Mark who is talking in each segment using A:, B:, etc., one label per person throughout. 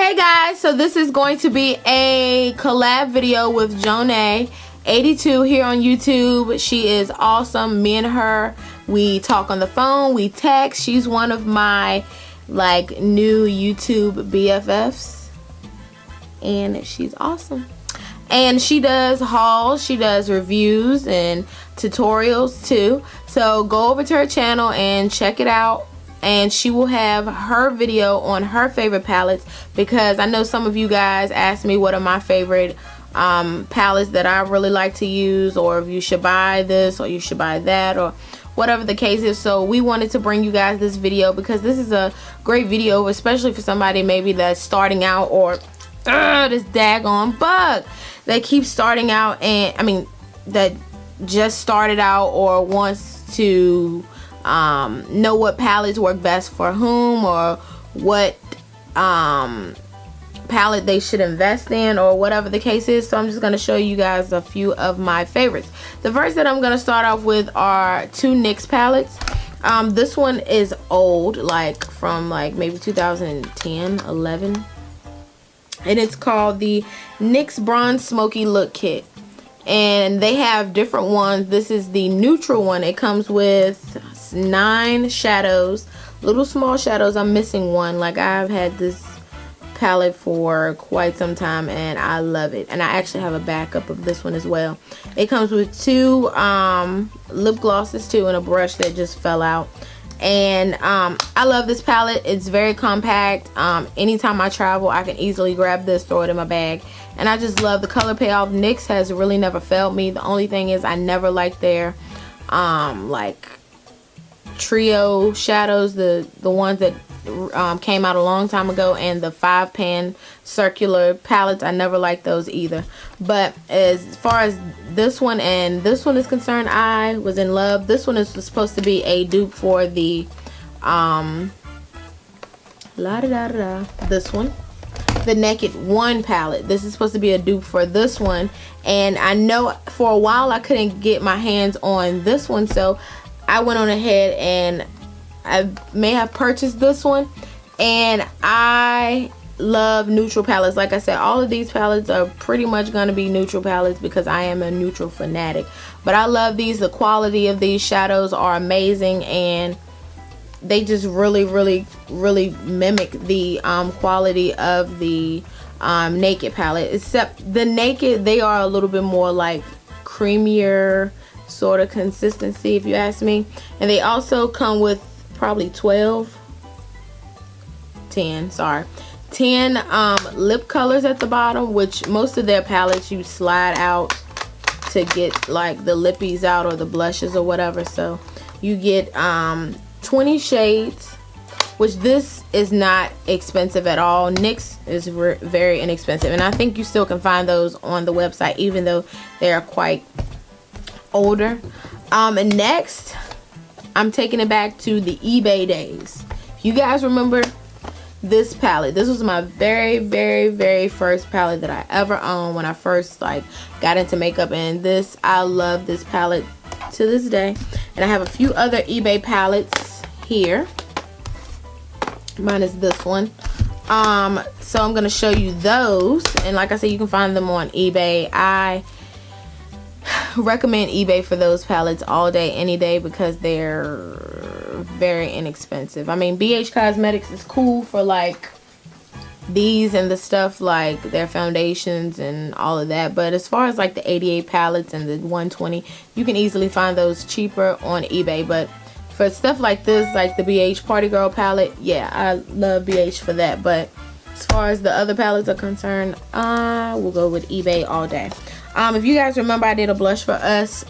A: Hey guys, so this is going to be a collab video with Jonee82 here on YouTube. She is awesome. Me and her, we talk on the phone, we text. She's one of my like new YouTube BFFs and she's awesome. And she does hauls, she does reviews and tutorials too. So go over to her channel and check it out. And she will have her video on her favorite palettes, because I know some of you guys asked me what are my favorite palettes that I really like to use, or if you should buy this or you should buy that, or whatever the case is. So we wanted to bring you guys this video because this is a great video, especially for somebody maybe that's starting out, or this daggone bug that keeps starting out, and that just started out or wants to know what palettes work best for whom, or what palette they should invest in, or whatever the case is. So I'm just going to show you guys a few of my favorites. The first that I'm going to start off with are two NYX palettes. This one is old, like from like maybe 2010, 11, and it's called the NYX Bronze Smoky Look Kit. And they have different ones. This is the neutral one. It comes with 9 shadows, little small shadows. I'm missing one. Like, I've had this palette for quite some time and I love it. And I actually have a backup of this one as well. It comes with 2 lip glosses too, and a brush that just fell out. And I love this palette. It's very compact. Anytime I travel, I can easily grab this, throw it in my bag, and I just love the color payoff. NYX has really never failed me. The only thing is I never liked their like trio shadows, the ones that came out a long time ago, and the 5-pan circular palettes. I never liked those either. But as far as this one and this one is concerned, I was in love. This one is supposed to be a dupe for the this one, the Naked One palette. This is supposed to be a dupe for this one, and I know for a while I couldn't get my hands on this one, so I went on ahead and I may have purchased this one. And I love neutral palettes. Like I said, all of these palettes are pretty much going to be neutral palettes because I am a neutral fanatic. But I love these. The quality of these shadows are amazing, and they just really mimic the quality of the Naked palette. Except the Naked, they are a little bit more like creamier sort of consistency, if you ask me. And they also come with probably 10 lip colors at the bottom, which most of their palettes you slide out to get like the lippies out, or the blushes or whatever. So you get 20 shades, which this is not expensive at all. NYX is very inexpensive, and I think you still can find those on the website, even though they are quite older. And next, I'm taking it back to the eBay days. If you guys remember this palette, this was my very first palette that I ever owned when I first like got into makeup, and this, I love this palette to this day. And I have a few other eBay palettes here. Mine is this one. So I'm gonna show you those, and like I said, you can find them on eBay. I recommend eBay for those palettes all day, any day, because they're very inexpensive. I mean, BH Cosmetics is cool for like these and the stuff like their foundations and all of that, but as far as like the 88 palettes and the 120, you can easily find those cheaper on eBay. But for stuff like this, like the BH Party Girl palette, yeah, I love BH for that. But as far as the other palettes are concerned, we'll go with eBay all day. If you guys remember, I did a Blush for Us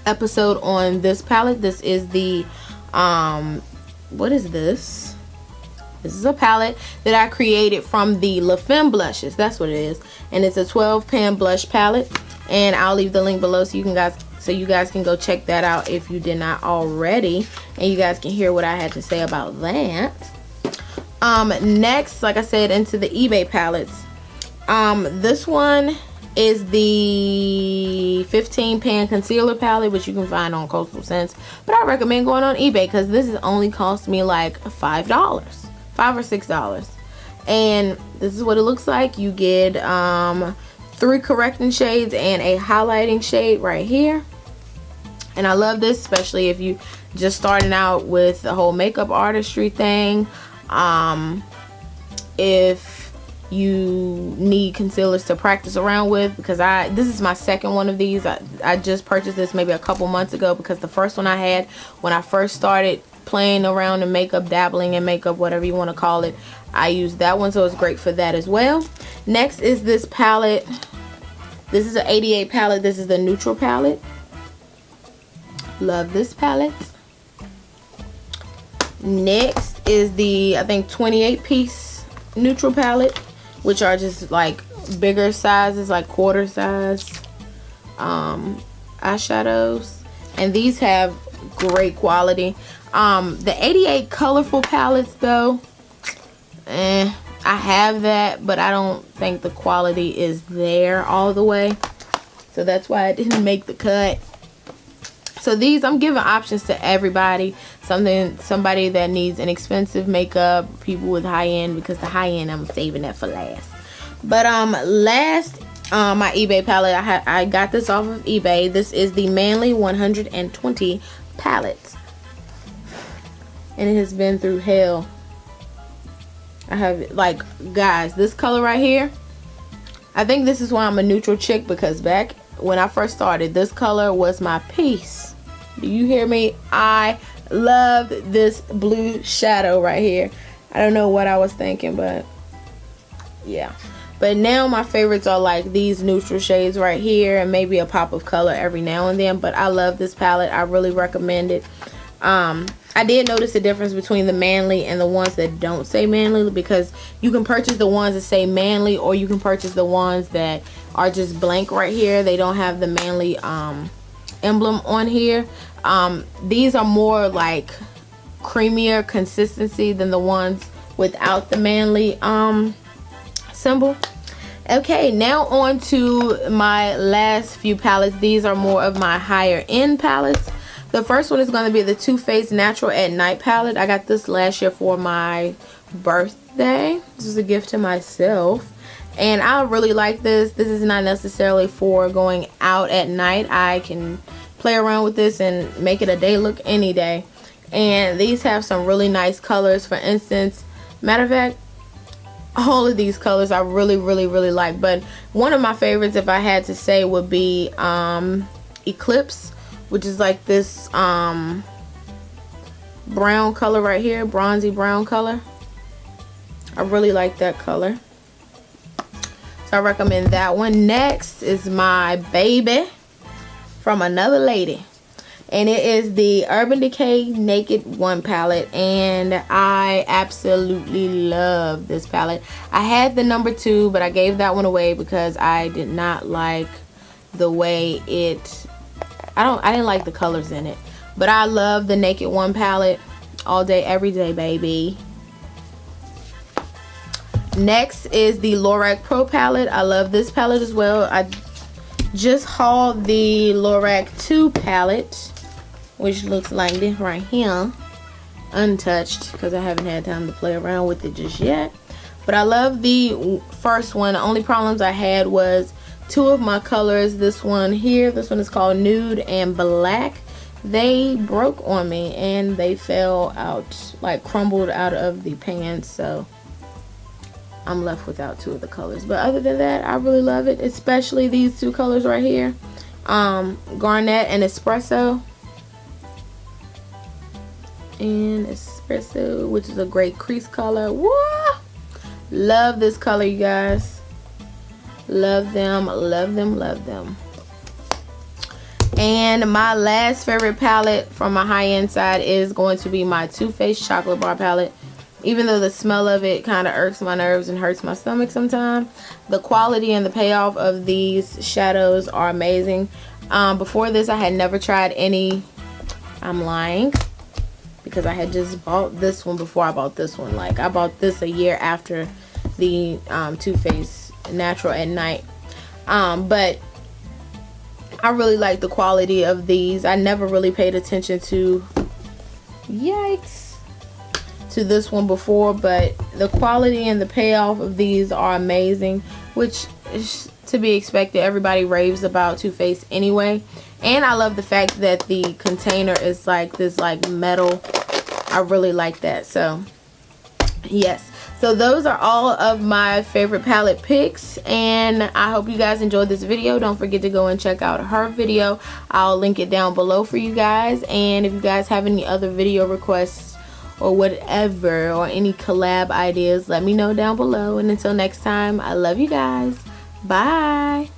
A: episode on this palette. This is the what is this? This is a palette that I created from the La Femme blushes. That's what it is. And it's a 12-pan blush palette, and I'll leave the link below so you guys can go check that out if you did not already, and you guys can hear what I had to say about that. Next, like I said, into the eBay palettes. This one is the 15-pan concealer palette, which you can find on Coastal Scents, but I recommend going on eBay because this is only cost me like $5 or $6. And this is what it looks like. You get 3 correcting shades and a highlighting shade right here. And I love this, especially if you just starting out with the whole makeup artistry thing. If you need concealers to practice around with, because this is my second one of these. I just purchased this maybe a couple months ago, because the first one I had when I first started playing around in makeup, dabbling in makeup, whatever you want to call it, I used that one, so it's great for that as well. Next is this palette. This is an 88 palette. This is the neutral palette. Love this palette. Next is the, I think, 28 piece neutral palette, which are just like bigger sizes, like quarter size eyeshadows, and these have great quality. The 88 colorful palettes though, I have that, but I don't think the quality is there all the way, so that's why I didn't make the cut. So these, I'm giving options to everybody. Somebody that needs inexpensive makeup, people with high end, because the high end I'm saving that for last. But last, my eBay palette, I got this off of eBay. This is the Manly 120 palette, and it has been through hell. I have, like, guys, this color right here, I think this is why I'm a neutral chick, because back when I first started, this color was my piece. Do you hear me? I loved this blue shadow right here. I don't know what I was thinking, but yeah. But now my favorites are like these neutral shades right here, and maybe a pop of color every now and then. But I love this palette. I really recommend it. I did notice a difference between the Manly and the ones that don't say Manly, because you can purchase the ones that say Manly, or you can purchase the ones that are just blank right here. They don't have the Manly emblem on here. These are more like creamier consistency than the ones without the Manly symbol. Okay, now on to my last few palettes. These are more of my higher end palettes. The first one is going to be the Too Faced Natural at Night palette. I got this last year for my birthday. This is a gift to myself, and I really like this. This is not necessarily for going out at night. I can play around with this and make it a day look any day. And these have some really nice colors. For instance, matter of fact, all of these colors I really like, but one of my favorites, if I had to say, would be Eclipse, which is like this brown color right here, bronzy brown color. I really like that color, so I recommend that one. Next is my baby from another lady, and it is the Urban Decay Naked 1 palette, and I absolutely love this palette. I had the number 2, but I gave that one away because I did not like the way it, I didn't like the colors in it. But I love the Naked 1 palette all day every day, baby. Next is the Lorac Pro palette. I love this palette as well. I just hauled the Lorac 2 palette, which looks like this right here, untouched, because I haven't had time to play around with it just yet. But I love the first one. The only problems I had was 2 of my colors. This one here, this one is called Nude and Black. They broke on me and they fell out, like crumbled out of the pan, so I'm left without 2 of the colors. But other than that, I really love it, especially these 2 colors right here, Garnet and Espresso. And Espresso, which is a great crease color. Whoa! Love this color, you guys. Love them, love them, love them. And my last favorite palette from my high-end side is going to be my Too Faced Chocolate Bar palette. Even though the smell of it kind of irks my nerves and hurts my stomach sometimes, the quality and the payoff of these shadows are amazing. Before this, I had never tried any. I'm lying, because I had just bought this one before I bought this one. Like, I bought this a year after the Too Faced Natural at Night. But I really like the quality of these. I never really paid attention to, yikes, to this one before, but the quality and the payoff of these are amazing, which is to be expected. Everybody raves about Too Faced anyway. And I love the fact that the container is like this like metal. I really like that. So yes, so those are all of my favorite palette picks, and I hope you guys enjoyed this video. Don't forget to go and check out her video. I'll link it down below for you guys. And if you guys have any other video requests or whatever, or any collab ideas, let me know down below. And until next time, I love you guys. Bye.